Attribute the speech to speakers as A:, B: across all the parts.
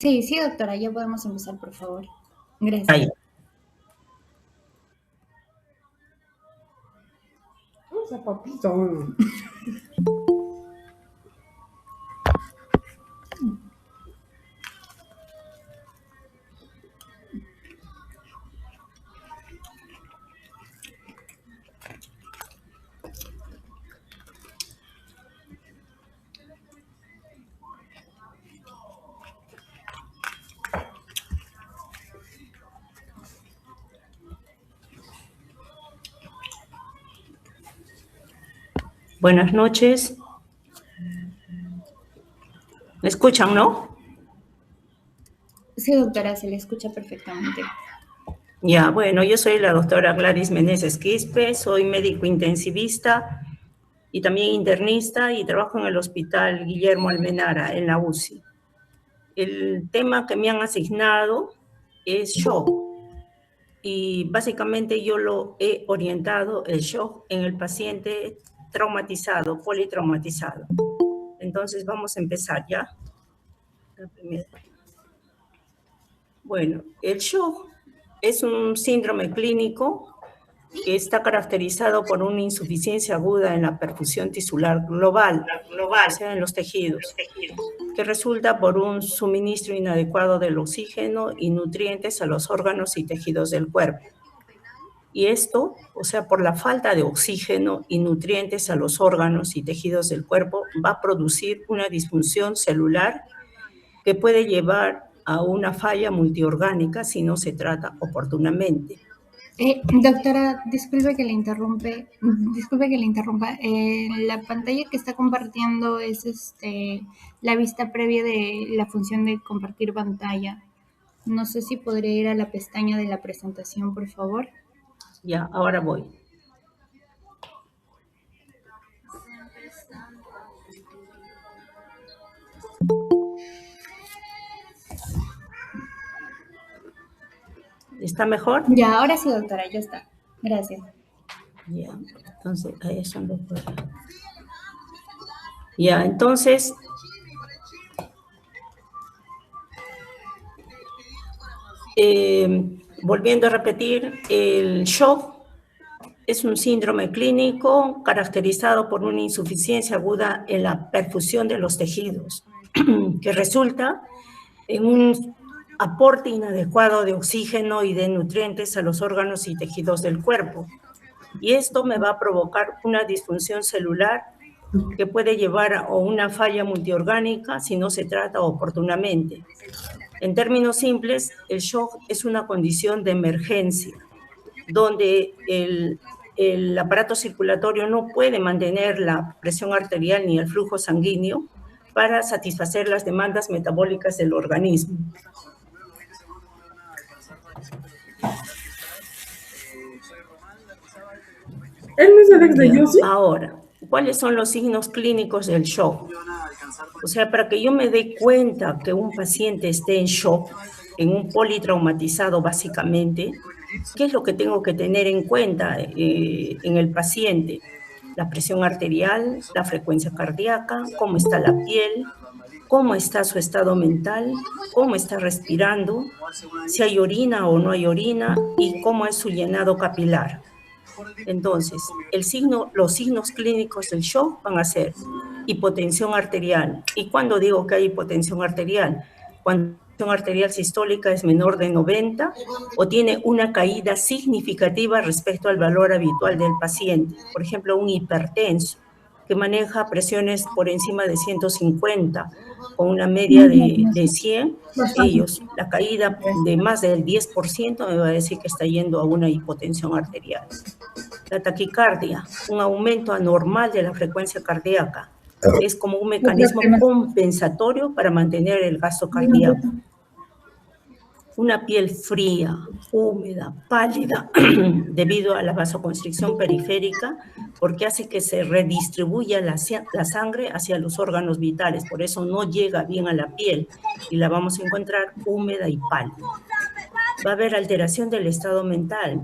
A: Sí, sí, doctora, ya podemos empezar, por favor. Gracias.
B: Ahí. Buenas noches. ¿Me escuchan, no?
A: Sí, doctora, se le escucha perfectamente.
B: Ya, bueno, yo soy la doctora Gladys Meneses Quispe, soy médico intensivista y también internista y trabajo en el Hospital Guillermo Almenara, en la UCI. El tema que me han asignado es shock y básicamente yo lo he orientado, el shock, en el paciente traumatizado, politraumatizado. Entonces vamos a empezar ya. La primera. Bueno, el shock es un síndrome clínico que está caracterizado por una insuficiencia aguda en la perfusión tisular global, o sea, en los tejidos, que resulta por un suministro inadecuado del oxígeno y nutrientes a los órganos y tejidos del cuerpo. Y esto, o sea, por la falta de oxígeno y nutrientes a los órganos y tejidos del cuerpo, va a producir una disfunción celular que puede llevar a una falla multiorgánica si no se trata oportunamente.
A: Doctora, disculpe que le interrumpa. La pantalla que está compartiendo es la vista previa de la función de compartir pantalla. No sé si podría ir a la pestaña de la presentación, por favor.
B: Ya, ahora voy. ¿Está mejor?
A: Ya, ahora sí, doctora, ya está. Gracias.
B: Ya, entonces, ahí son los dos. Ya, entonces, volviendo a repetir, el shock es un síndrome clínico caracterizado por una insuficiencia aguda en la perfusión de los tejidos, que resulta en un aporte inadecuado de oxígeno y de nutrientes a los órganos y tejidos del cuerpo. Y esto me va a provocar una disfunción celular que puede llevar a una falla multiorgánica si no se trata oportunamente. En términos simples, el shock es una condición de emergencia, donde el aparato circulatorio no puede mantener la presión arterial ni el flujo sanguíneo para satisfacer las demandas metabólicas del organismo.
C: ¿Él no es Alex de Yossi?
B: Ahora, ¿cuáles son los signos clínicos del shock? O sea, para que yo me dé cuenta que un paciente esté en shock, en un politraumatizado básicamente, ¿qué es lo que tengo que tener en cuenta en el paciente? La presión arterial, la frecuencia cardíaca, cómo está la piel, cómo está su estado mental, cómo está respirando, si hay orina o no hay orina y cómo es su llenado capilar. Entonces, los signos clínicos del shock van a ser hipotensión arterial. ¿Y cuando digo que hay hipotensión arterial? Cuando la presión arterial sistólica es menor de 90 o tiene una caída significativa respecto al valor habitual del paciente. Por ejemplo, un hipertenso que maneja presiones por encima de 150 con una media de 100, la caída de más del 10% me va a decir que está yendo a una hipotensión arterial. La taquicardia, un aumento anormal de la frecuencia cardíaca, es como un mecanismo compensatorio para mantener el gasto cardíaco. Una piel fría, húmeda, pálida, debido a la vasoconstricción periférica, porque hace que se redistribuya la sangre hacia los órganos vitales, por eso no llega bien a la piel y la vamos a encontrar húmeda y pálida. Va a haber alteración del estado mental.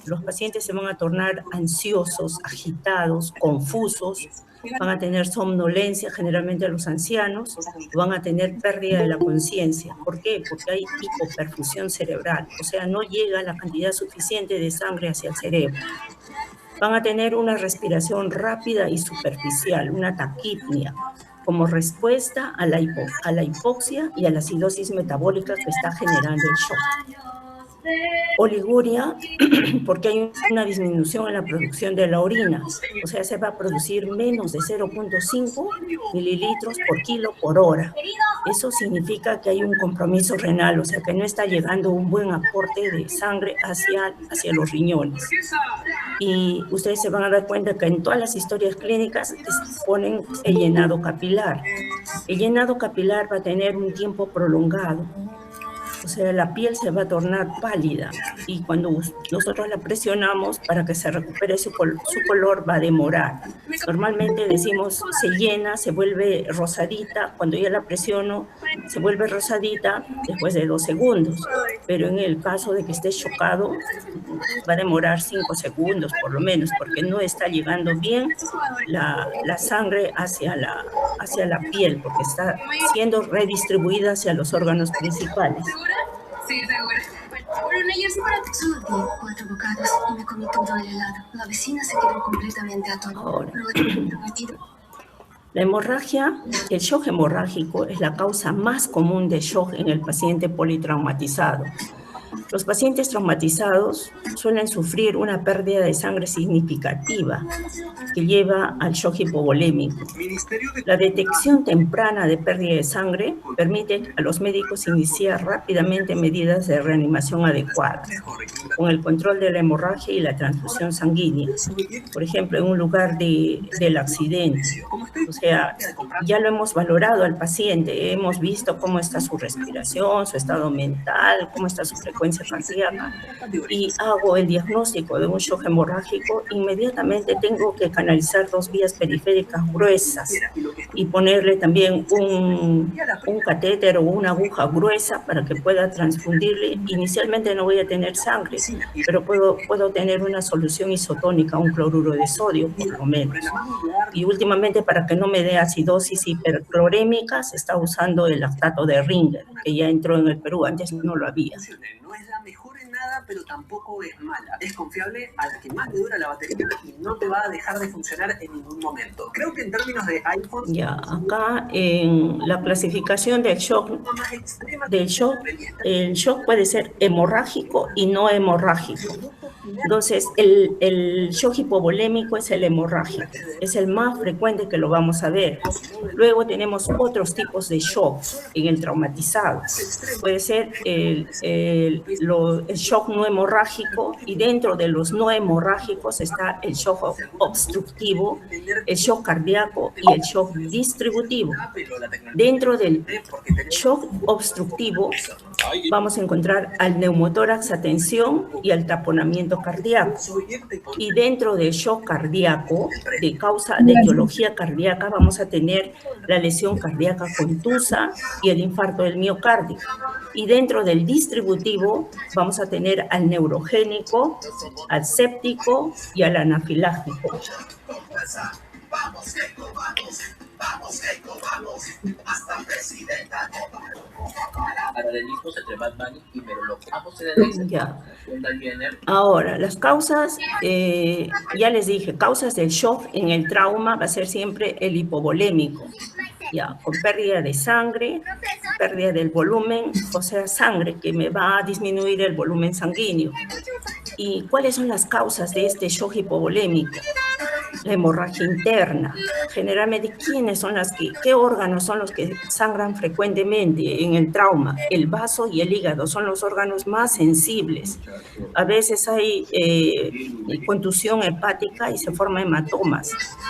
B: Los pacientes se van a tornar ansiosos, agitados, confusos, van a tener somnolencia, generalmente los ancianos, van a tener pérdida de la conciencia. ¿Por qué? Porque hay hipoperfusión cerebral, o sea, no llega la cantidad suficiente de sangre hacia el cerebro. Van a tener una respiración rápida y superficial, una taquipnia, como respuesta a la hipoxia y a la acidosis metabólica que está generando el shock. Oliguria, porque hay una disminución en la producción de la orina, o sea, se va a producir menos de 0.5 mililitros por kilo por hora. Eso significa que hay un compromiso renal, o sea, que no está llegando un buen aporte de sangre hacia los riñones. Y ustedes se van a dar cuenta que en todas las historias clínicas ponen el llenado capilar. El llenado capilar va a tener un tiempo prolongado. O sea, la piel se va a tornar pálida y cuando nosotros la presionamos para que se recupere su color va a demorar. Normalmente decimos se llena, se vuelve rosadita, cuando yo la presiono se vuelve rosadita después de 2 segundos, pero en el caso de que esté chocado va a demorar 5 segundos por lo menos porque no está llegando bien la sangre hacia la piel porque está siendo redistribuida hacia los órganos principales.
D: Sí, seguro. Bueno, ayer sí para ti solo di 4 bocados y me comí todo el helado. La vecina se quedó completamente atónita.
B: Ahora, la hemorragia, el shock hemorrágico es la causa más común de shock en el paciente politraumatizado. Los pacientes traumatizados suelen sufrir una pérdida de sangre significativa que lleva al shock hipovolémico. La detección temprana de pérdida de sangre permite a los médicos iniciar rápidamente medidas de reanimación adecuadas, con el control de la hemorragia y la transfusión sanguínea. Por ejemplo, en un lugar del accidente. O sea, ya lo hemos valorado al paciente, hemos visto cómo está su respiración, su estado mental, cómo está su frecuencia cardíaca, y hago el diagnóstico de un shock hemorrágico, inmediatamente tengo que canalizar 2 vías periféricas gruesas y ponerle también un catéter o una aguja gruesa para que pueda transfundirle. Inicialmente no voy a tener sangre, pero puedo tener una solución isotónica, un cloruro de sodio por lo menos. Y últimamente, para que no me dé acidosis hiperclorémica, se está usando el lactato de Ringer, que ya entró en el Perú, antes no lo había.
E: No es la mejor en nada, pero tampoco es mala. Es confiable, a la que más le dura la batería y no te va a dejar de funcionar en ningún momento. Creo que en términos de iPhone...
B: Ya, acá en la clasificación del shock, el shock puede ser hemorrágico y no hemorrágico. Entonces, el shock hipovolémico es el hemorrágico, es el más frecuente que lo vamos a ver. Luego tenemos otros tipos de shock en el traumatizado. Puede ser el shock no hemorrágico, y dentro de los no hemorrágicos está el shock obstructivo, el shock cardíaco y el shock distributivo. Dentro del shock obstructivo vamos a encontrar al neumotórax a tensión y al taponamiento cardíaco. Y dentro del shock cardíaco, de etiología cardíaca, vamos a tener la lesión cardíaca contusa y el infarto del miocardio. Y dentro del distributivo vamos a tener al neurogénico, al séptico y al anafiláctico. Vamos, hasta presidenta. Paralelismos entre Bad Bunny y Meroloco. Ya. Ahora, las causas, ya les dije, causas del shock en el trauma va a ser siempre el hipovolémico, ya, con pérdida de sangre, pérdida del volumen, o sea, sangre que me va a disminuir el volumen sanguíneo. ¿Y cuáles son las causas de este shock hipovolémico? La hemorragia interna. Generalmente, ¿qué órganos son los que sangran frecuentemente en el trauma? El vaso y el hígado son los órganos más sensibles. A veces hay contusión hepática y se forman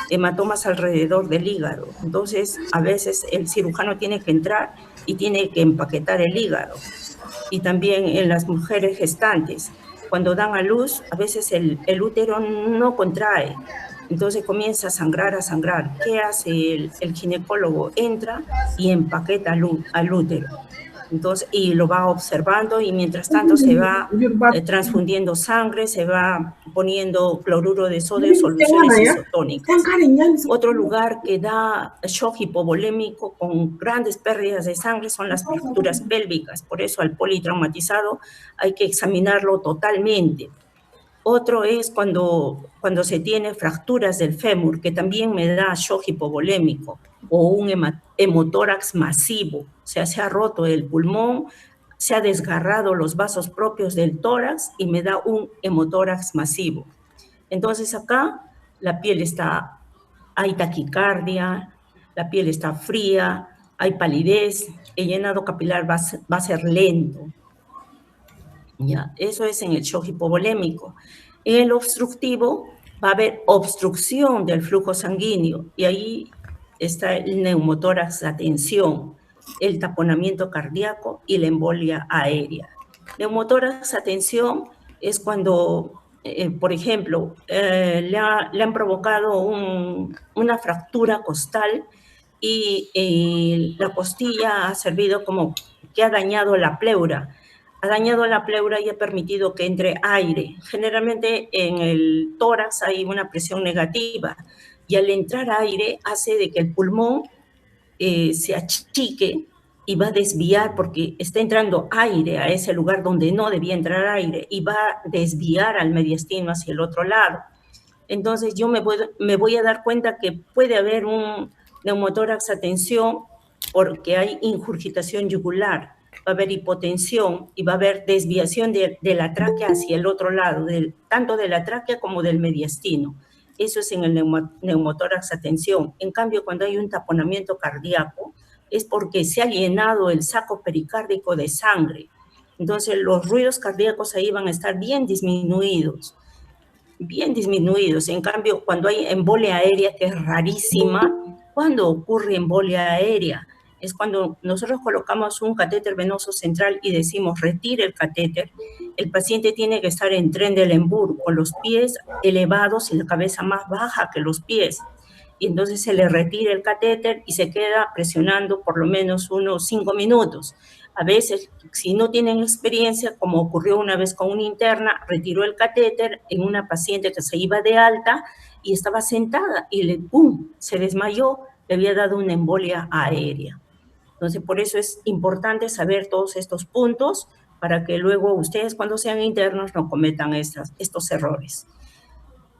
B: hematomas alrededor del hígado. Entonces, a veces el cirujano tiene que entrar y tiene que empaquetar el hígado. Y también en las mujeres gestantes, cuando dan a luz, a veces el útero no contrae. Entonces comienza a sangrar. ¿Qué hace el ginecólogo? Entra y empaqueta al útero. Entonces, y lo va observando y mientras tanto se va transfundiendo sangre, se va poniendo cloruro de sodio, soluciones isotónicas. Otro lugar que da shock hipovolémico con grandes pérdidas de sangre son las fracturas pélvicas. Por eso al politraumatizado hay que examinarlo totalmente. Otro es cuando se tiene fracturas del fémur, que también me da shock hipovolémico, o un hemotórax masivo, o sea, se ha roto el pulmón, se ha desgarrado los vasos propios del tórax y me da un hemotórax masivo. Entonces acá la piel hay taquicardia, la piel está fría, hay palidez, el llenado capilar va a ser lento. Ya, eso es en el shock hipovolémico. En el obstructivo va a haber obstrucción del flujo sanguíneo y ahí está el neumotórax a tensión, el taponamiento cardíaco y la embolia aérea. Neumotórax a tensión es cuando, por ejemplo, le han provocado una fractura costal y la costilla ha servido como que ha dañado la pleura. Ha dañado la pleura y ha permitido que entre aire. Generalmente en el tórax hay una presión negativa y al entrar aire hace de que el pulmón se achique y va a desviar porque está entrando aire a ese lugar donde no debía entrar aire y va a desviar al mediastino hacia el otro lado. Entonces yo me voy a dar cuenta que puede haber un neumotórax a tensión porque hay ingurgitación yugular, va a haber hipotensión y va a haber desviación de la tráquea hacia el otro lado, tanto de la tráquea como del mediastino. Eso es en el neumotórax a tensión. En cambio, cuando hay un taponamiento cardíaco, es porque se ha llenado el saco pericárdico de sangre. Entonces, los ruidos cardíacos ahí van a estar bien disminuidos. Bien disminuidos. En cambio, cuando hay embolia aérea, que es rarísima, ¿cuándo ocurre embolia aérea? Es cuando nosotros colocamos un catéter venoso central y decimos retire el catéter, el paciente tiene que estar en Trendelenburg con los pies elevados y la cabeza más baja que los pies. Y entonces se le retira el catéter y se queda presionando por lo menos unos 5 minutos. A veces, si no tienen experiencia, como ocurrió una vez con una interna, retiró el catéter en una paciente que se iba de alta y estaba sentada y ¡pum!, se desmayó, le había dado una embolia aérea. Entonces, por eso es importante saber todos estos puntos para que luego ustedes, cuando sean internos, no cometan estos errores.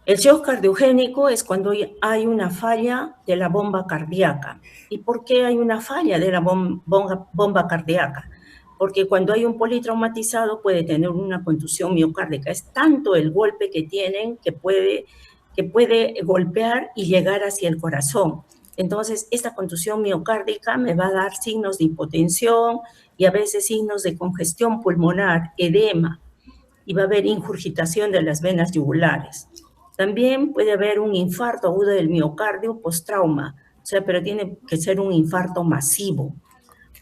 B: El shock cardiogénico es cuando hay una falla de la bomba cardíaca. ¿Y por qué hay una falla de la bomba cardíaca? Porque cuando hay un politraumatizado puede tener una contusión miocárdica. Es tanto el golpe que tienen que puede golpear y llegar hacia el corazón. Entonces, esta contusión miocárdica me va a dar signos de hipotensión y a veces signos de congestión pulmonar, edema, y va a haber ingurgitación de las venas yugulares. También puede haber un infarto agudo del miocardio post-trauma, o sea, pero tiene que ser un infarto masivo.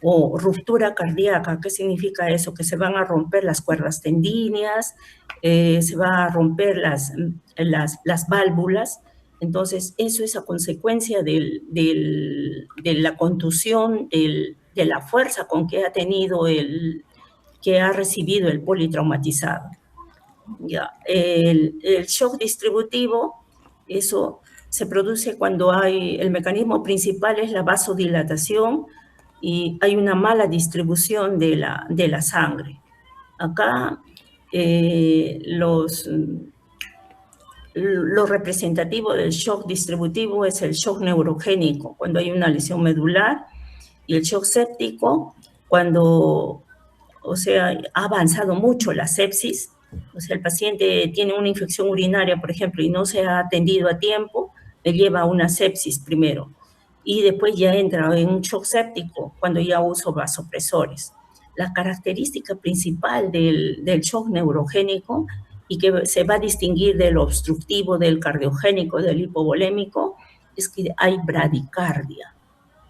B: O ruptura cardíaca, ¿qué significa eso? Que se van a romper las cuerdas tendíneas, se van a romper las válvulas. Entonces, eso es a consecuencia de la contusión, de la fuerza con que ha tenido que ha recibido el politraumatizado. Ya, el shock distributivo, eso se produce cuando el mecanismo principal es la vasodilatación y hay una mala distribución de la sangre. Acá lo representativo del shock distributivo es el shock neurogénico, cuando hay una lesión medular, y el shock séptico, cuando, o sea, ha avanzado mucho la sepsis, o sea, el paciente tiene una infección urinaria, por ejemplo, y no se ha atendido a tiempo, le lleva a una sepsis primero, y después ya entra en un shock séptico cuando ya uso vasopresores. La característica principal del shock neurogénico y que se va a distinguir del obstructivo, del cardiogénico, del hipovolémico, es que hay bradicardia,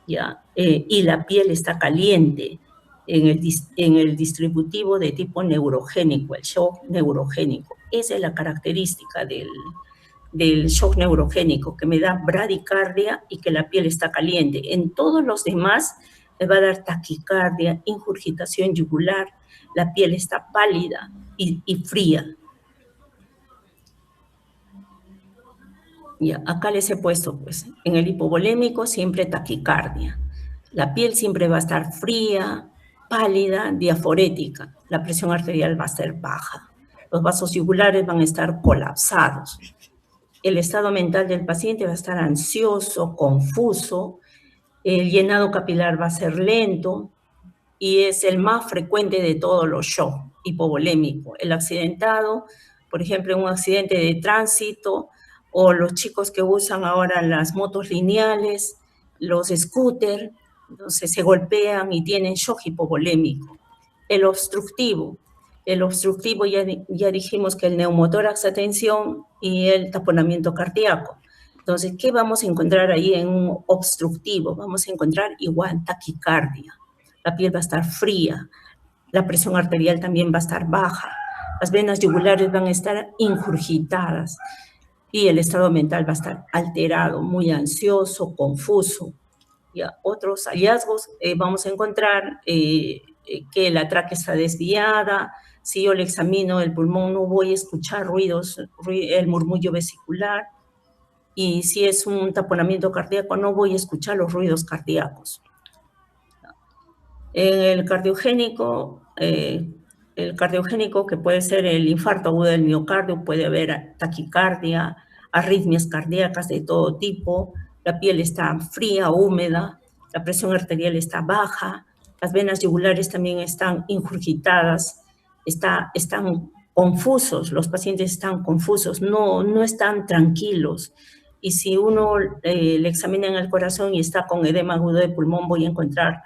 B: ¿ya? Y la piel está caliente en el distributivo de tipo neurogénico, el shock neurogénico. Esa es la característica del shock neurogénico, que me da bradicardia y que la piel está caliente. En todos los demás le va a dar taquicardia, ingurgitación yugular, la piel está pálida y fría. Ya, acá les he puesto, pues, en el hipovolémico siempre taquicardia. La piel siempre va a estar fría, pálida, diaforética. La presión arterial va a ser baja. Los vasos yugulares van a estar colapsados. El estado mental del paciente va a estar ansioso, confuso. El llenado capilar va a ser lento y es el más frecuente de todos los shocks hipovolémicos. El accidentado, por ejemplo, un accidente de tránsito, o los chicos que usan ahora las motos lineales, los scooters, entonces se golpean y tienen shock hipovolémico. El obstructivo ya dijimos que el neumotórax a tensión y el taponamiento cardíaco. Entonces, ¿qué vamos a encontrar ahí en un obstructivo? Vamos a encontrar igual taquicardia. La piel va a estar fría, la presión arterial también va a estar baja, las venas yugulares van a estar ingurgitadas y el estado mental va a estar alterado, muy ansioso, confuso. Ya, otros hallazgos, vamos a encontrar que la tráquea está desviada. Si yo le examino el pulmón, no voy a escuchar ruidos, el murmullo vesicular. Y si es un taponamiento cardíaco, no voy a escuchar los ruidos cardíacos. En el cardiogénico, que puede ser el infarto agudo del miocardio, puede haber taquicardia, arritmias cardíacas de todo tipo, la piel está fría, húmeda, la presión arterial está baja, las venas yugulares también están ingurgitadas, están confusos, los pacientes están confusos, no están tranquilos. Y si uno le examina en el corazón y está con edema agudo de pulmón, voy a encontrar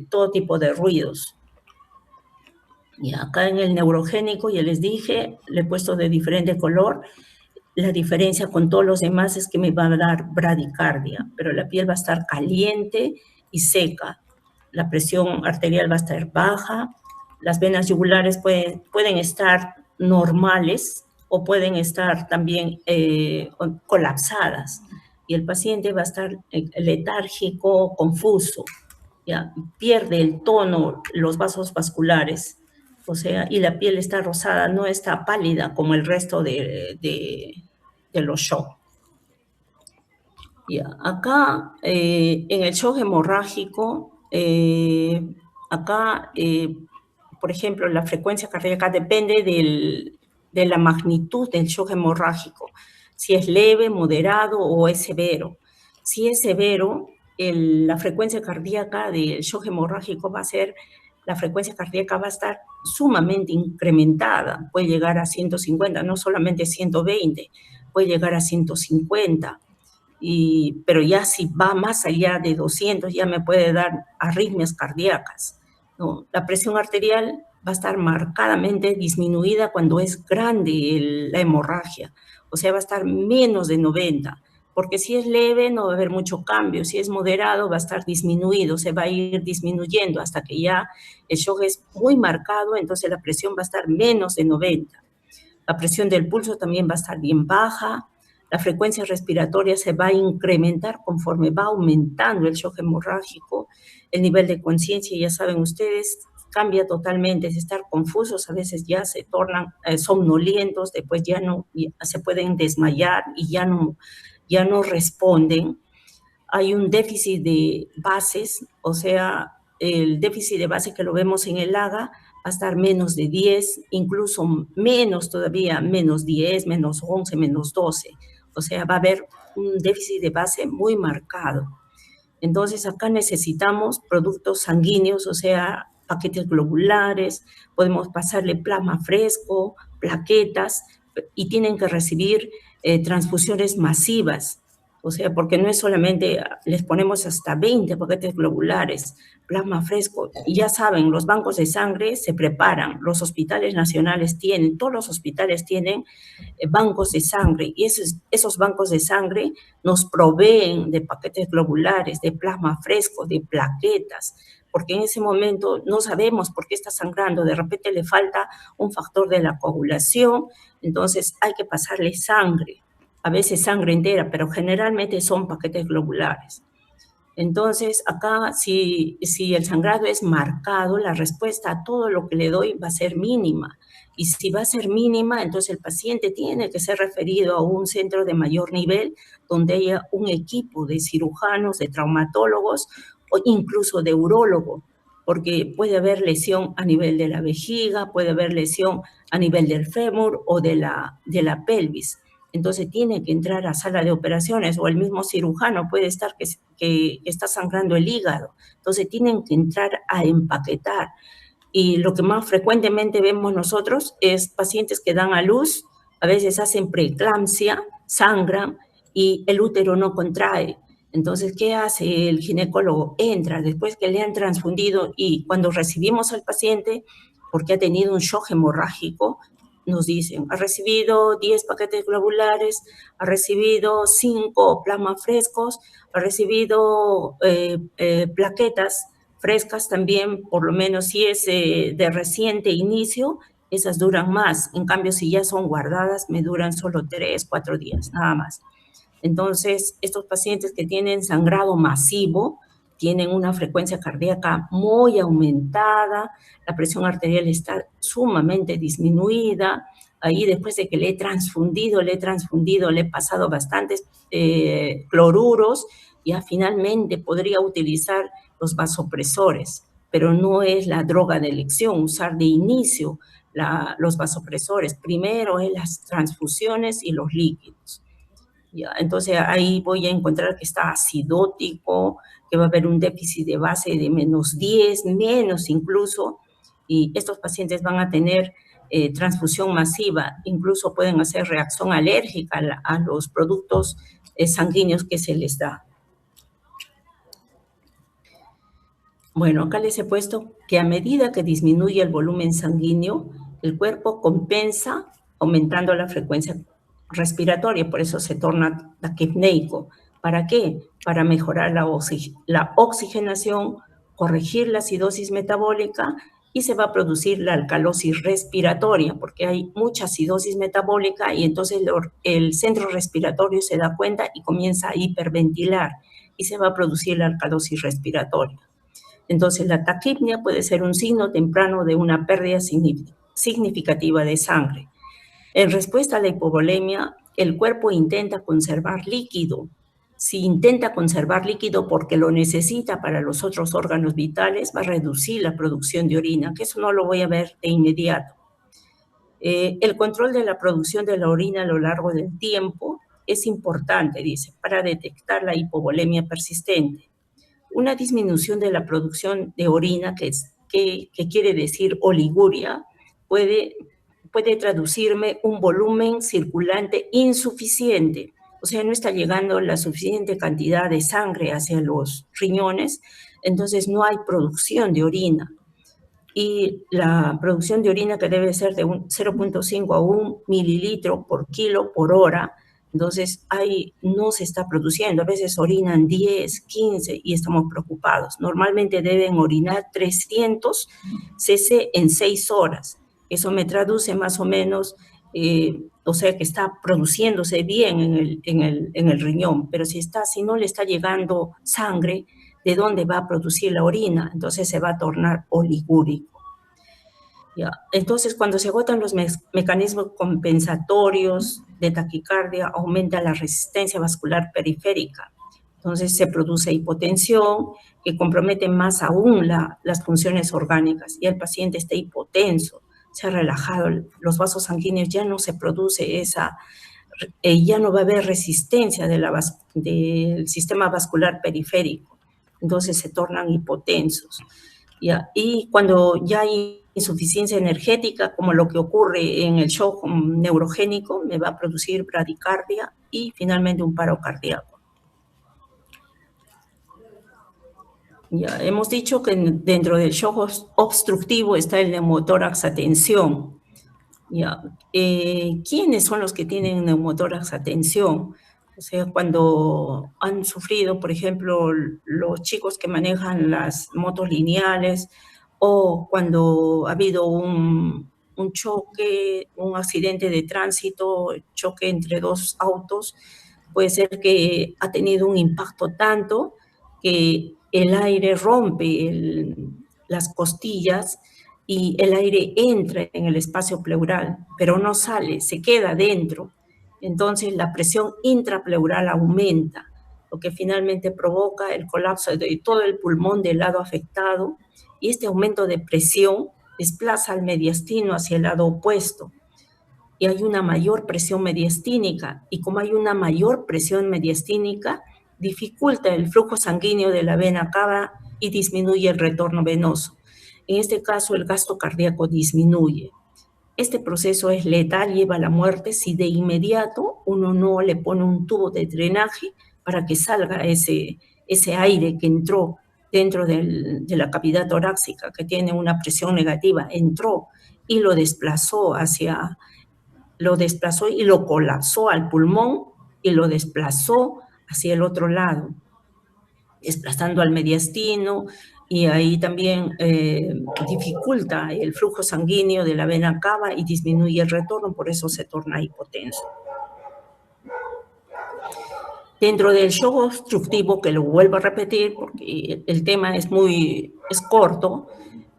B: todo tipo de ruidos. Y acá en el neurogénico, ya les dije, le he puesto de diferente color. La diferencia con todos los demás es que me va a dar bradicardia, pero la piel va a estar caliente y seca. La presión arterial va a estar baja. Las venas yugulares pueden estar normales o pueden estar también colapsadas. Y el paciente va a estar letárgico, confuso. Ya, pierde el tono, los vasos vasculares, o sea, y la piel está rosada, no está pálida como el resto de los shock. Ya, acá, en el shock hemorrágico, por ejemplo, la frecuencia cardíaca depende de la magnitud del shock hemorrágico, si es leve, moderado o es severo. Si es severo, la frecuencia cardíaca del shock hemorrágico la frecuencia cardíaca va a estar sumamente incrementada, puede llegar a 150, no solamente 120, puede llegar a 150, pero ya si va más allá de 200 ya me puede dar arritmias cardíacas, ¿no? La presión arterial va a estar marcadamente disminuida cuando es grande la hemorragia, o sea, va a estar menos de 90, porque si es leve no va a haber mucho cambio, si es moderado va a estar disminuido, se va a ir disminuyendo hasta que ya el shock es muy marcado, entonces la presión va a estar menos de 90. La presión del pulso también va a estar bien baja, la frecuencia respiratoria se va a incrementar conforme va aumentando el shock hemorrágico, el nivel de conciencia, ya saben ustedes, cambia totalmente, es estar confusos, a veces ya se tornan somnolientos, después ya se pueden desmayar y ya no responden. Hay un déficit de bases, o sea, el déficit de base que lo vemos en el AGA va a estar menos de 10, incluso menos todavía, menos 10, menos 11, menos 12. O sea, va a haber un déficit de base muy marcado. Entonces, acá necesitamos productos sanguíneos, o sea, paquetes globulares, podemos pasarle plasma fresco, plaquetas, y tienen que recibir transfusiones masivas, o sea, porque no es solamente, les ponemos hasta 20 paquetes globulares, plasma fresco, y ya saben, los bancos de sangre se preparan, los hospitales nacionales tienen, todos los hospitales tienen bancos de sangre, y esos bancos de sangre nos proveen de paquetes globulares, de plasma fresco, de plaquetas, porque en ese momento no sabemos por qué está sangrando, de repente le falta un factor de la coagulación, entonces hay que pasarle sangre, a veces sangre entera, pero generalmente son paquetes globulares. Entonces, acá, si el sangrado es marcado, la respuesta a todo lo que le doy va a ser mínima. Y si va a ser mínima, entonces el paciente tiene que ser referido a un centro de mayor nivel donde haya un equipo de cirujanos, de traumatólogos o incluso de urólogo, porque puede haber lesión a nivel de la vejiga, puede haber lesión a nivel del fémur o de la pelvis. Entonces tiene que entrar a sala de operaciones o el mismo cirujano puede estar que está sangrando el hígado. Entonces tienen que entrar a empaquetar. Y lo que más frecuentemente vemos nosotros es pacientes que dan a luz, a veces hacen preeclampsia, sangran y el útero no contrae. Entonces, ¿qué hace el ginecólogo? Entra después que le han transfundido y cuando recibimos al paciente, porque ha tenido un shock hemorrágico, nos dicen, ha recibido 10 paquetes globulares, ha recibido 5 plasmas frescos, ha recibido plaquetas frescas también, por lo menos si es de reciente inicio, esas duran más. En cambio, si ya son guardadas, me duran solo 3, 4 días, nada más. Entonces, estos pacientes que tienen sangrado masivo tienen una frecuencia cardíaca muy aumentada, la presión arterial está sumamente disminuida. Ahí después de que le he transfundido, le he pasado bastantes cloruros, ya finalmente podría utilizar los vasopresores, pero no es la droga de elección usar de inicio los vasopresores. Primero es las transfusiones y los líquidos. ¿Ya? Entonces ahí voy a encontrar que está acidótico, que va a haber un déficit de base de -10, menos incluso, y estos pacientes van a tener transfusión masiva, incluso pueden hacer reacción alérgica a los productos sanguíneos que se les da. Bueno, acá les he puesto que a medida que disminuye el volumen sanguíneo, el cuerpo compensa aumentando la frecuencia respiratoria, por eso se torna taquipneico. ¿Para qué? Para mejorar la oxigenación, corregir la acidosis metabólica y se va a producir la alcalosis respiratoria, porque hay mucha acidosis metabólica y entonces el centro respiratorio se da cuenta y comienza a hiperventilar y se va a producir la alcalosis respiratoria. Entonces, la taquipnia puede ser un signo temprano de una pérdida significativa de sangre. En respuesta a la hipovolemia, el cuerpo intenta conservar líquido. Si intenta conservar líquido porque lo necesita para los otros órganos vitales, va a reducir la producción de orina, que eso no lo voy a ver de inmediato. El control de la producción de la orina a lo largo del tiempo es importante, dice, para detectar la hipovolemia persistente. Una disminución de la producción de orina, que quiere decir oliguria, puede traducirme un volumen circulante insuficiente, o sea, no está llegando la suficiente cantidad de sangre hacia los riñones, entonces no hay producción de orina. Y la producción de orina que debe ser de 0.5 a 1 mililitro por kilo por hora, entonces ahí no se está produciendo. A veces orinan 10, 15 y estamos preocupados. Normalmente deben orinar 300 cc en 6 horas. Eso me traduce más o menos, o sea, que está produciéndose bien en el riñón, pero si no le está llegando sangre, ¿de dónde va a producir la orina? Entonces se va a tornar oligúrico. ¿Ya? Entonces, cuando se agotan los mecanismos compensatorios de taquicardia, aumenta la resistencia vascular periférica. Entonces se produce hipotensión que compromete más aún las funciones orgánicas y el paciente está hipotenso, se ha relajado, los vasos sanguíneos ya no se produce ya no va a haber resistencia del sistema vascular periférico, entonces se tornan hipotensos. ¿Ya? Y cuando ya hay insuficiencia energética, como lo que ocurre en el shock neurogénico, me va a producir bradicardia y finalmente un paro cardíaco. Ya hemos dicho que dentro del shock obstructivo está el neumotórax a tensión. Ya. ¿Quiénes son los que tienen neumotórax a tensión? O sea, cuando han sufrido, por ejemplo, los chicos que manejan las motos lineales o cuando ha habido un choque, un accidente de tránsito, choque entre dos autos, puede ser que ha tenido un impacto tanto que el aire rompe las costillas y el aire entra en el espacio pleural, pero no sale, se queda dentro. Entonces la presión intrapleural aumenta, lo que finalmente provoca el colapso de todo el pulmón del lado afectado, y este aumento de presión desplaza al mediastino hacia el lado opuesto, y hay una mayor presión mediastínica, y como hay una mayor presión mediastínica, dificulta el flujo sanguíneo de la vena cava y disminuye el retorno venoso. En este caso, el gasto cardíaco disminuye. Este proceso es letal, lleva a la muerte si de inmediato uno no le pone un tubo de drenaje para que salga ese aire que entró dentro de la cavidad torácica, que tiene una presión negativa, entró y lo desplazó y lo colapsó al pulmón y lo desplazó hacia el otro lado, desplazando al mediastino, y ahí también dificulta el flujo sanguíneo de la vena cava y disminuye el retorno, por eso se torna hipotenso. Dentro del shock obstructivo, que lo vuelvo a repetir porque el tema es corto,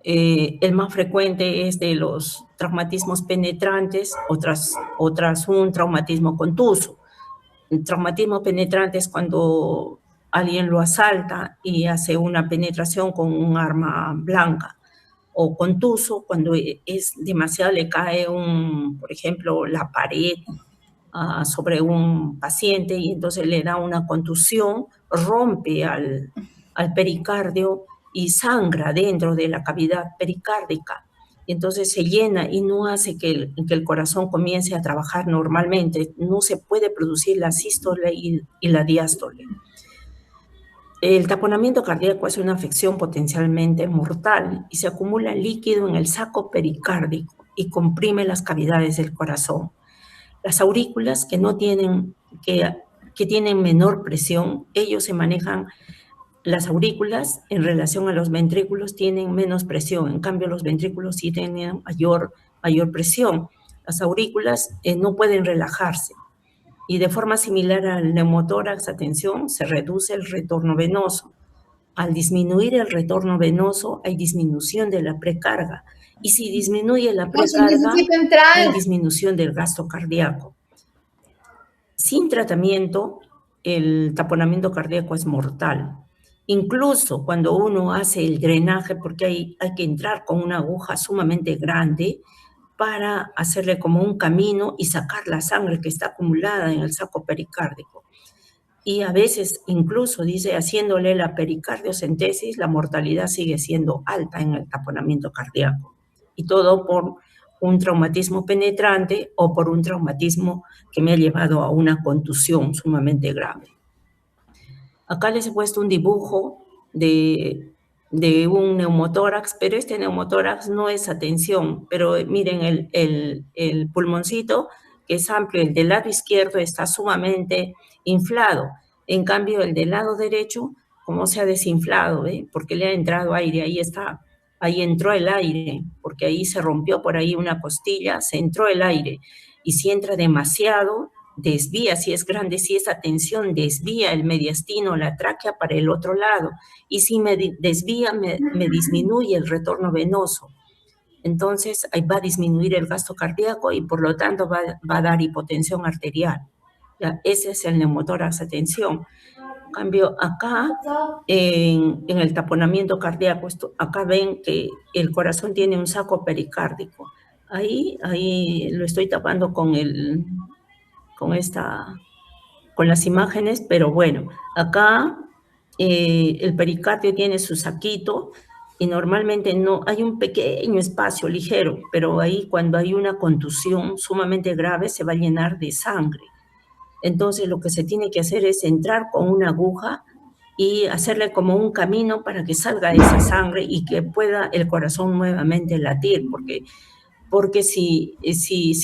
B: el más frecuente es de los traumatismos penetrantes o tras un traumatismo contuso. El traumatismo penetrante es cuando alguien lo asalta y hace una penetración con un arma blanca, o contuso cuando es demasiado, le cae por ejemplo, la pared sobre un paciente y entonces le da una contusión, rompe al pericardio y sangra dentro de la cavidad pericárdica. Entonces se llena y no hace que el corazón comience a trabajar normalmente. No se puede producir la sístole y la diástole. El taponamiento cardíaco es una afección potencialmente mortal y se acumula líquido en el saco pericárdico y comprime las cavidades del corazón. Las aurículas que tienen menor presión, ellos se manejan. Las aurículas en relación a los ventrículos tienen menos presión, en cambio los ventrículos sí tienen mayor presión. Las aurículas no pueden relajarse, y de forma similar al neumotórax, atención, se reduce el retorno venoso. Al disminuir el retorno venoso hay disminución de la precarga, y si disminuye la precarga hay disminución del gasto cardíaco. Sin tratamiento, el taponamiento cardíaco es mortal. Incluso cuando uno hace el drenaje, porque hay que entrar con una aguja sumamente grande para hacerle como un camino y sacar la sangre que está acumulada en el saco pericárdico. Y a veces, incluso, dice, haciéndole la pericardiocentesis, la mortalidad sigue siendo alta en el taponamiento cardíaco. Y todo por un traumatismo penetrante o por un traumatismo que me ha llevado a una contusión sumamente grave. Acá les he puesto un dibujo de un neumotórax, pero este neumotórax no es atención, pero miren el pulmoncito, que es amplio, el del lado izquierdo está sumamente inflado, en cambio el del lado derecho, como se ha desinflado, porque le ha entrado aire, ahí entró el aire, porque ahí se rompió por ahí una costilla, se entró el aire, y si entra demasiado, desvía, si es grande, si esa tensión desvía el mediastino, la tráquea para el otro lado, y si me desvía, me disminuye el retorno venoso. Entonces, ahí va a disminuir el gasto cardíaco y por lo tanto va a dar hipotensión arterial. ¿Ya? Ese es el neumotórax, atención. En cambio, acá, en el taponamiento cardíaco, acá ven que el corazón tiene un saco pericárdico. Ahí lo estoy tapando con las imágenes, pero bueno, acá el pericardio tiene su saquito y normalmente no hay un pequeño espacio ligero, pero ahí cuando hay una contusión sumamente grave se va a llenar de sangre. Entonces lo que se tiene que hacer es entrar con una aguja y hacerle como un camino para que salga esa sangre y que pueda el corazón nuevamente latir, porque si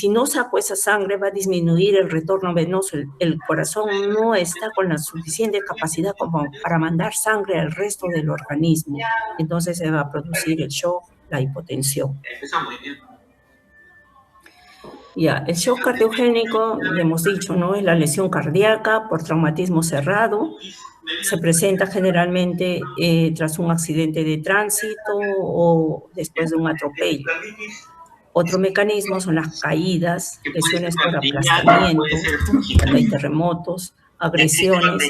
B: no saco esa sangre va a disminuir el retorno venoso, el corazón no está con la suficiente capacidad como para mandar sangre al resto del organismo, entonces se va a producir el shock, la hipotensión. Ya, el shock cardiogénico, le hemos dicho, ¿no? Es la lesión cardíaca por traumatismo cerrado se presenta generalmente tras un accidente de tránsito o después de un atropello. Otro mecanismo son las caídas, lesiones por aplastamiento, cuando hay terremotos, agresiones,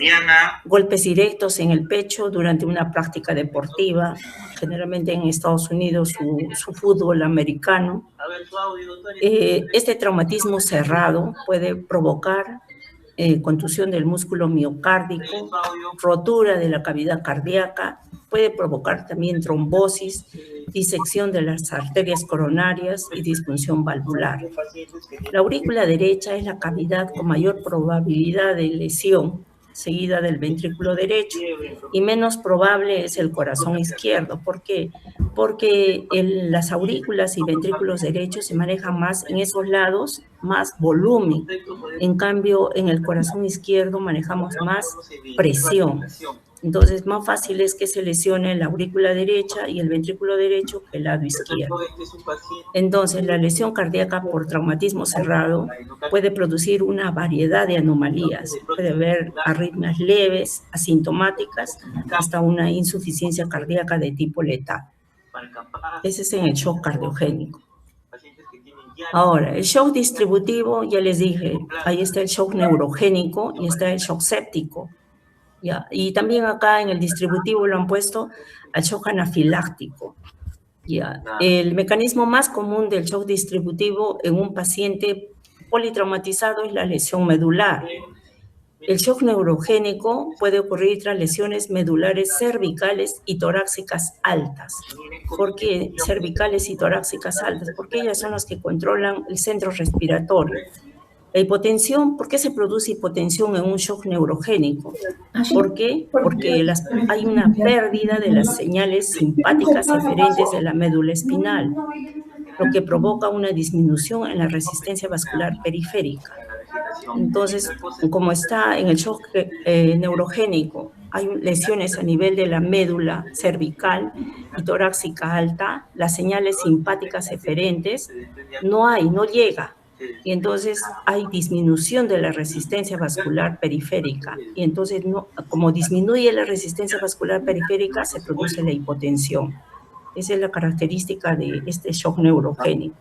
B: golpes directos en el pecho durante una práctica deportiva, generalmente en Estados Unidos su fútbol americano. Este traumatismo cerrado puede provocar contusión del músculo miocárdico, rotura de la cavidad cardíaca, puede provocar también trombosis, disección de las arterias coronarias y disfunción valvular. La aurícula derecha es la cavidad con mayor probabilidad de lesión, seguida del ventrículo derecho, y menos probable es el corazón izquierdo. ¿Por qué? Porque las aurículas y ventrículos derechos se manejan más en esos lados, más volumen. En cambio, en el corazón izquierdo manejamos más presión. Entonces, más fácil es que se lesione la aurícula derecha y el ventrículo derecho que el lado izquierdo. Entonces, la lesión cardíaca por traumatismo cerrado puede producir una variedad de anomalías. Puede haber arritmias leves, asintomáticas, hasta una insuficiencia cardíaca de tipo letal. Ese es en el shock cardiogénico. Ahora, el shock distributivo, ya les dije, ahí está el shock neurogénico y está el shock séptico. ¿Ya? Y también acá en el distributivo lo han puesto al shock anafiláctico. ¿Ya? El mecanismo más común del shock distributivo en un paciente politraumatizado es la lesión medular. El shock neurogénico puede ocurrir tras lesiones medulares cervicales y torácicas altas. ¿Por qué cervicales y torácicas altas? Porque ellas son las que controlan el centro respiratorio. La hipotensión, ¿por qué se produce hipotensión en un shock neurogénico? ¿Por qué? Porque hay una pérdida de las señales simpáticas eferentes de la médula espinal, lo que provoca una disminución en la resistencia vascular periférica. Entonces, como está en el shock neurogénico, hay lesiones a nivel de la médula cervical y torácica alta, las señales simpáticas eferentes no llega. Y entonces hay disminución de la resistencia vascular periférica. Y entonces, como disminuye la resistencia vascular periférica, se produce la hipotensión. Esa es la característica de este shock neurogénico.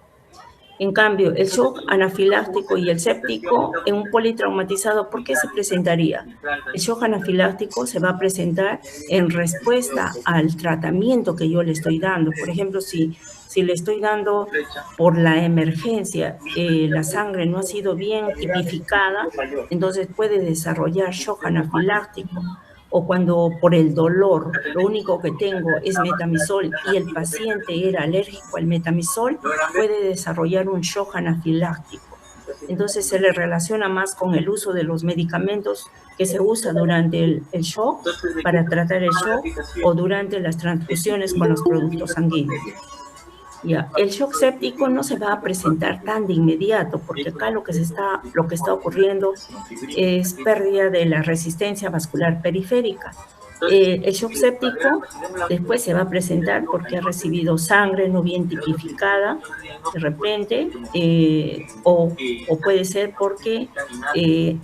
B: En cambio, el shock anafiláctico y el séptico en un politraumatizado, ¿por qué se presentaría? El shock anafiláctico se va a presentar en respuesta al tratamiento que yo le estoy dando. Por ejemplo, si le estoy dando por la emergencia, la sangre no ha sido bien tipificada, entonces puede desarrollar shock anafiláctico. O cuando por el dolor lo único que tengo es metamizol y el paciente era alérgico al metamizol, puede desarrollar un shock anafiláctico. Entonces se le relaciona más con el uso de los medicamentos que se usa durante el shock para tratar el shock o durante las transfusiones con los productos sanguíneos. Ya, el shock séptico no se va a presentar tan de inmediato, porque acá lo que está ocurriendo es pérdida de la resistencia vascular periférica. El shock séptico después se va a presentar porque ha recibido sangre no bien tipificada de repente, o puede ser porque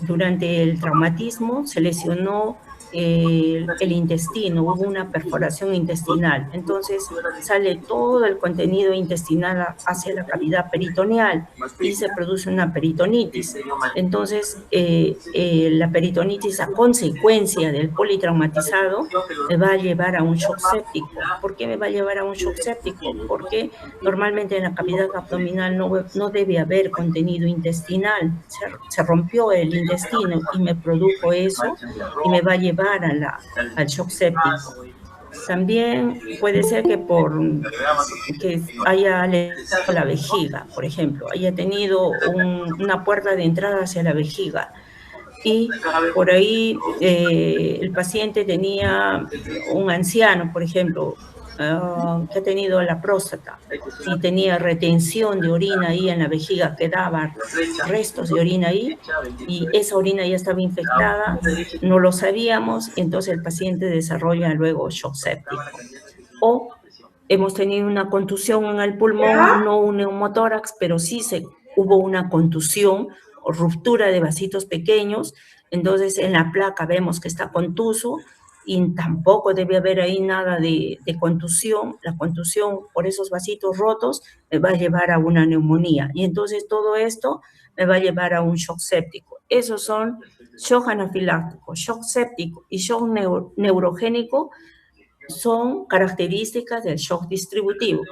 B: durante el traumatismo se lesionó el intestino, hubo una perforación intestinal, entonces sale todo el contenido intestinal hacia la cavidad peritoneal y se produce una peritonitis. Entonces la peritonitis a consecuencia del politraumatizado me va a llevar a un shock séptico. ¿Por qué me va a llevar a un shock séptico? Porque normalmente en la cavidad abdominal no debe haber contenido intestinal, se rompió el intestino y me produjo eso y me va a llevar al shock séptico. También puede ser que haya lesionado la vejiga, por ejemplo, haya tenido una puerta de entrada hacia la vejiga y por ahí el paciente tenía un anciano, por ejemplo, que ha tenido la próstata y tenía retención de orina ahí en la vejiga, quedaban restos de orina ahí y esa orina ya estaba infectada, no lo sabíamos, entonces el paciente desarrolla luego shock séptico. O hemos tenido una contusión en el pulmón, no un neumotórax, pero sí hubo una contusión ruptura de vasitos pequeños. Entonces, en la placa vemos que está contuso y tampoco debe haber ahí nada de contusión. La contusión por esos vasitos rotos me va a llevar a una neumonía. Y entonces todo esto me va a llevar a un shock séptico. Esos son shock anafiláctico, shock séptico y shock neurogénico, son características del shock distributivo.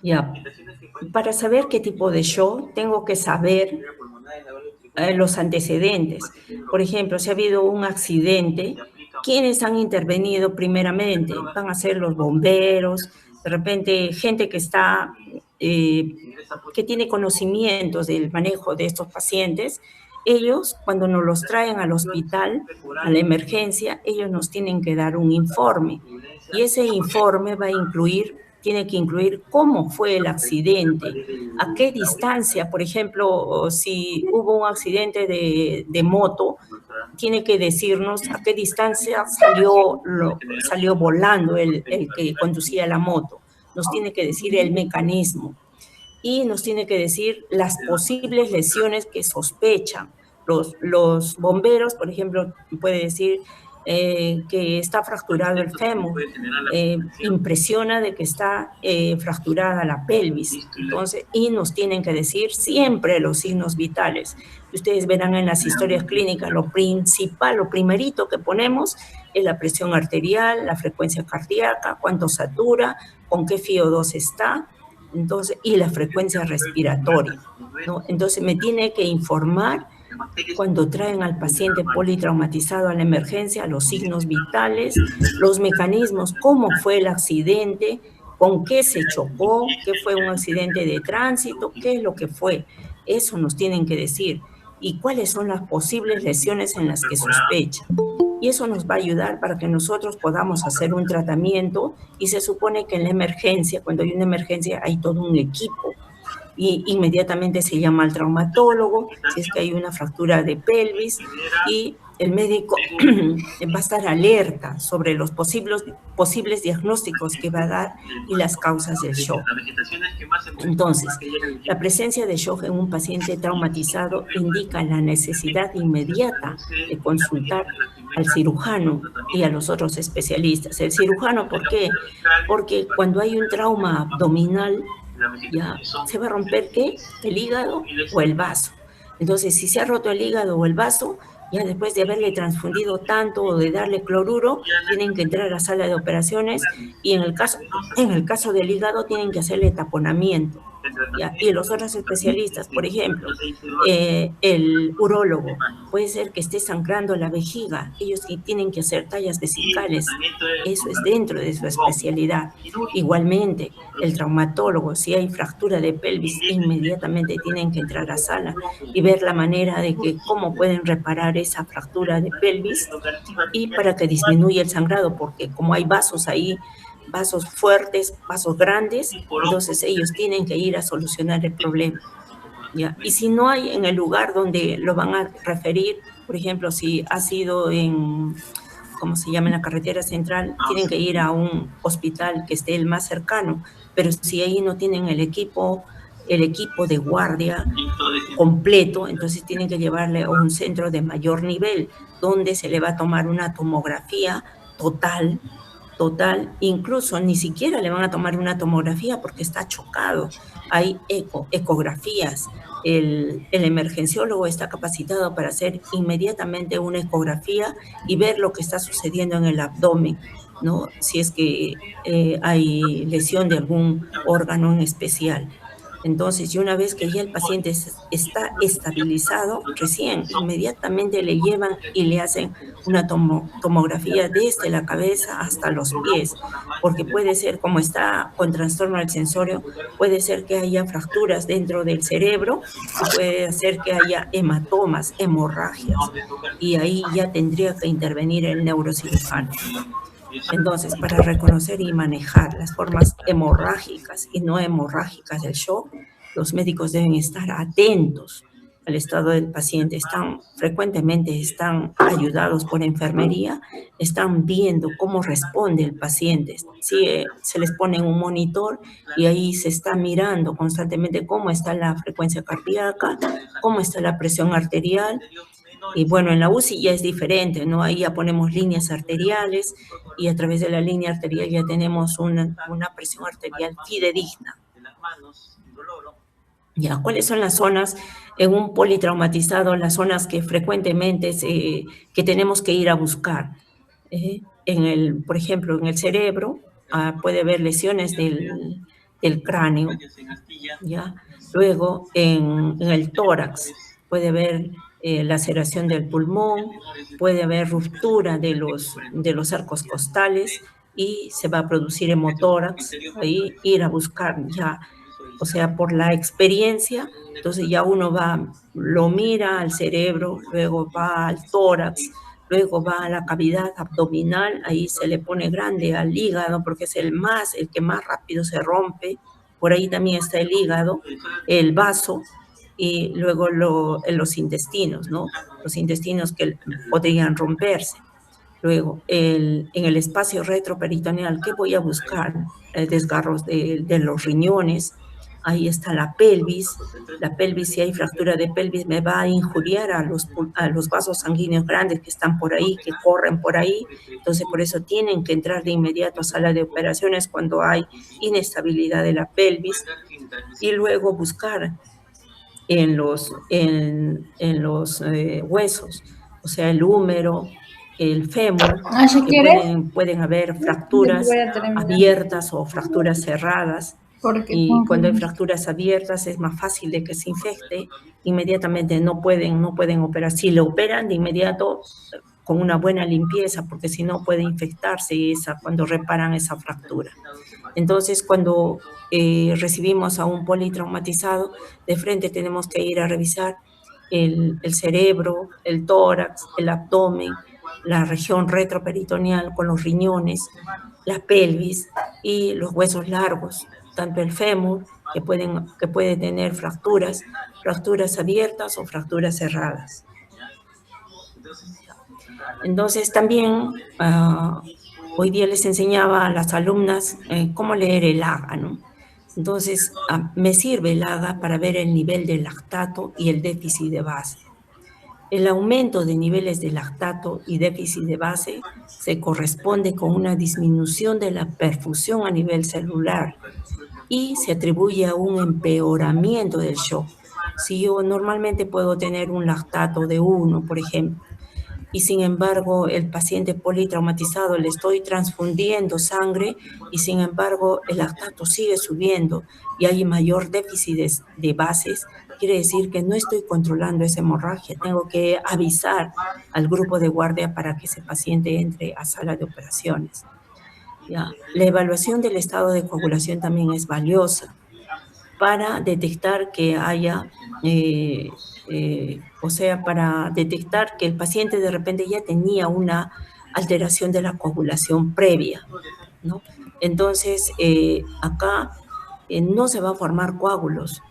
B: Ya. Para saber qué tipo de shock, tengo que saber los antecedentes. Por ejemplo, si ha habido un accidente, ¿quiénes han intervenido primeramente? Van a ser los bomberos, de repente gente que está, que tiene conocimientos del manejo de estos pacientes. Ellos, cuando nos los traen al hospital, a la emergencia, ellos nos tienen que dar un informe. Y ese informe va a incluir, tiene que incluir cómo fue el accidente, a qué distancia, por ejemplo, si hubo un accidente de moto, tiene que decirnos a qué distancia salió volando el que conducía la moto. Nos tiene que decir el mecanismo y nos tiene que decir las posibles lesiones que sospechan. Los bomberos, por ejemplo, puede decir que está fracturado el fémur, impresiona de que está fracturada la pelvis. Entonces, y nos tienen que decir siempre los signos vitales. Ustedes verán en las historias clínicas, lo principal, lo primerito que ponemos es la presión arterial, la frecuencia cardíaca, cuánto satura, con qué FiO2 está, entonces, y la frecuencia respiratoria, ¿no? Entonces, me tiene que informar cuando traen al paciente politraumatizado a la emergencia, los signos vitales, los mecanismos, cómo fue el accidente, con qué se chocó, qué fue un accidente de tránsito, qué es lo que fue. Eso nos tienen que decir. Y cuáles son las posibles lesiones en las que sospechan. Y eso nos va a ayudar para que nosotros podamos hacer un tratamiento. Y se supone que en la emergencia, cuando hay una emergencia, hay todo un equipo. Y inmediatamente se llama al traumatólogo, si es que hay una fractura de pelvis, y el médico va a estar alerta sobre los posibles diagnósticos que va a dar y las causas del shock. Entonces, la presencia de shock en un paciente traumatizado indica la necesidad inmediata de consultar al cirujano y a los otros especialistas. El cirujano, ¿por qué? Porque cuando hay un trauma abdominal, ya se va a romper ¿qué? El hígado o el vaso. Entonces, si se ha roto el hígado o el vaso, ya después de haberle transfundido tanto o de darle cloruro, tienen que entrar a la sala de operaciones y en el caso del hígado tienen que hacerle taponamiento. ¿Ya? Y los otros especialistas, por ejemplo, el urólogo, puede ser que esté sangrando la vejiga, ellos tienen que hacer tallas vesicales, eso es dentro de su especialidad. Igualmente, el traumatólogo, si hay fractura de pelvis, inmediatamente tienen que entrar a sala y ver la manera de que cómo pueden reparar esa fractura de pelvis y para que disminuya el sangrado, porque como hay vasos ahí, vasos fuertes, vasos grandes, entonces ellos tienen que ir a solucionar el problema. ¿Ya? Y si no hay en el lugar donde lo van a referir, por ejemplo, si ha sido en, ¿cómo se llama?, en la carretera central, tienen que ir a un hospital que esté el más cercano, pero si ahí no tienen el equipo de guardia completo, entonces tienen que llevarle a un centro de mayor nivel, donde se le va a tomar una tomografía total, incluso ni siquiera le van a tomar una tomografía porque está chocado. Hay ecografías. El emergenciólogo está capacitado para hacer inmediatamente una ecografía y ver lo que está sucediendo en el abdomen, ¿no? Si es que hay lesión de algún órgano en especial. Entonces, y una vez que ya el paciente está estabilizado, recién, inmediatamente le llevan y le hacen una tomografía desde la cabeza hasta los pies, porque puede ser, como está con trastorno del sensorio, puede ser que haya fracturas dentro del cerebro, y puede ser que haya hematomas, hemorragias, y ahí ya tendría que intervenir el neurocirujano. Entonces, para reconocer y manejar las formas hemorrágicas y no hemorrágicas del shock, los médicos deben estar atentos al estado del paciente. Frecuentemente están ayudados por enfermería, están viendo cómo responde el paciente. Sí, se les pone en un monitor y ahí se está mirando constantemente cómo está la frecuencia cardíaca, cómo está la presión arterial. Y bueno, en la UCI ya es diferente, ¿no? Ahí ya ponemos líneas arteriales y a través de la línea arterial ya tenemos una presión arterial fidedigna. Ya, ¿cuáles son las zonas en un politraumatizado, las zonas que frecuentemente que tenemos que ir a buscar? Por ejemplo, en el cerebro puede haber lesiones del cráneo, ¿ya? Luego, en el tórax puede haber laceración del pulmón, puede haber ruptura de los arcos costales y se va a producir hemotórax. Ahí ir a buscar ya, o sea, por la experiencia, entonces ya uno lo mira al cerebro, luego va al tórax, luego va a la cavidad abdominal, ahí se le pone grande al hígado porque es el que más rápido se rompe. Por ahí también está el hígado, el vaso y luego los intestinos, ¿no? Los intestinos que podrían romperse. Luego, en el espacio retroperitoneal, ¿qué voy a buscar? Desgarros de los riñones. Ahí está la pelvis. La pelvis, si hay fractura de pelvis, me va a injuriar a los vasos sanguíneos grandes que están por ahí, que corren por ahí. Entonces, por eso tienen que entrar de inmediato a sala de operaciones cuando hay inestabilidad de la pelvis. Y luego buscar en los huesos, o sea, el húmero, el fémur, que pueden haber fracturas abiertas o fracturas cerradas. Y cuando hay fracturas abiertas es más fácil de que se infecte. Inmediatamente no pueden operar. Si lo operan de inmediato con una buena limpieza, porque si no puede infectarse cuando reparan esa fractura. Entonces, cuando recibimos a un politraumatizado, de frente tenemos que ir a revisar el cerebro, el tórax, el abdomen, la región retroperitoneal con los riñones, la pelvis y los huesos largos, tanto el fémur, que puede tener fracturas abiertas o fracturas cerradas. Entonces, también hoy día les enseñaba a las alumnas cómo leer el AGA, ¿no? Entonces, me sirve el AGA para ver el nivel de lactato y el déficit de base. El aumento de niveles de lactato y déficit de base se corresponde con una disminución de la perfusión a nivel celular y se atribuye a un empeoramiento del shock. Si yo normalmente puedo tener un lactato de 1, por ejemplo, y sin embargo el paciente politraumatizado le estoy transfundiendo sangre y sin embargo el lactato sigue subiendo y hay mayor déficit de bases, quiere decir que no estoy controlando esa hemorragia. Tengo que avisar al grupo de guardia para que ese paciente entre a sala de operaciones. Ya. La evaluación del estado de coagulación también es valiosa para detectar que haya, para detectar que el paciente de repente ya tenía una alteración de la coagulación previa, ¿no? Entonces, acá no se va a formar coágulos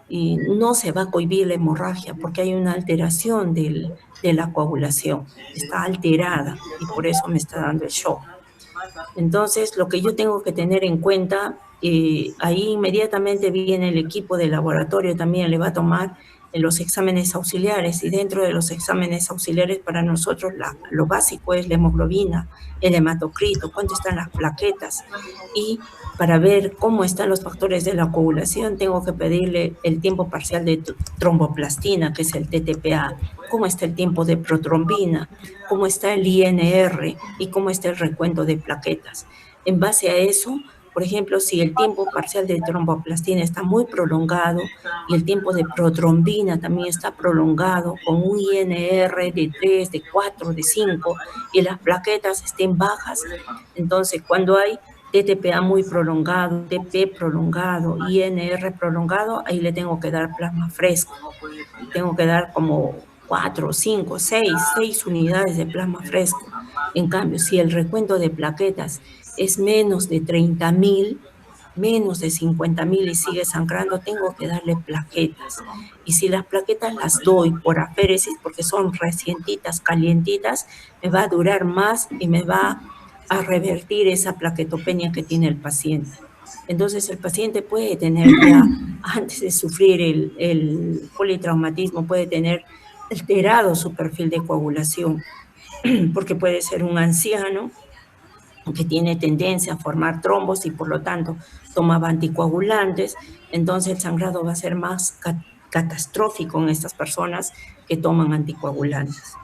B: y no se va a cohibir la hemorragia porque hay una alteración de la coagulación, está alterada y por eso me está dando el shock. Entonces, lo que yo tengo que tener en cuenta, ahí inmediatamente viene el equipo de laboratorio, también le va a tomar los exámenes auxiliares y dentro de los exámenes auxiliares para nosotros lo básico es la hemoglobina, el hematocrito, cuánto están las plaquetas y para ver cómo están los factores de la coagulación tengo que pedirle el tiempo parcial de tromboplastina, que es el TTPA, cómo está el tiempo de protrombina, cómo está el INR y cómo está el recuento de plaquetas. En base a eso, por ejemplo, si el tiempo parcial de tromboplastina está muy prolongado y el tiempo de protrombina también está prolongado con un INR de 3, de 4, de 5 y las plaquetas estén bajas, entonces cuando hay TTPA muy prolongado, TP prolongado, INR prolongado, ahí le tengo que dar plasma fresco. Tengo que dar como 4, 5, 6 unidades de plasma fresco. En cambio, si el recuento de plaquetas es menos de 30.000, menos de 50.000 y sigue sangrando, tengo que darle plaquetas. Y si las plaquetas las doy por aféresis, porque son recientitas, calientitas, me va a durar más y me va a revertir esa plaquetopenia que tiene el paciente. Entonces el paciente puede tener ya, antes de sufrir el politraumatismo, puede tener alterado su perfil de coagulación, porque puede ser un anciano que tiene tendencia a formar trombos y por lo tanto tomaba anticoagulantes, entonces el sangrado va a ser más catastrófico en estas personas que toman anticoagulantes.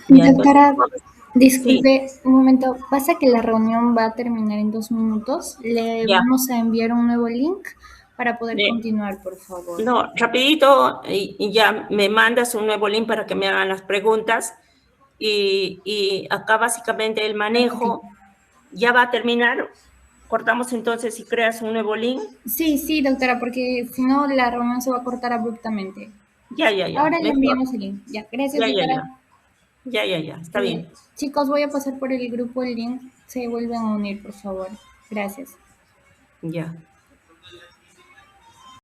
B: Ya,
A: Doctora,
B: entonces,
A: disculpe un momento, pasa que la reunión va a terminar en 2 minutos. Le
B: ya.
A: vamos a enviar un nuevo link para poder continuar, por favor.
B: No, rapidito, y ya me mandas un nuevo link para que me hagan las preguntas. Y acá básicamente el manejo ya va a terminar. Cortamos entonces y creas un nuevo link.
A: Sí, doctora, porque si no la reunión se va a cortar abruptamente.
B: Ya.
A: Ahora le
B: Mejor.
A: enviamos el link. Ya, gracias, doctora.
B: Ya. Está bien.
A: Chicos, voy a pasar por el grupo el link. Se vuelven a unir, por favor. Gracias.
B: Ya.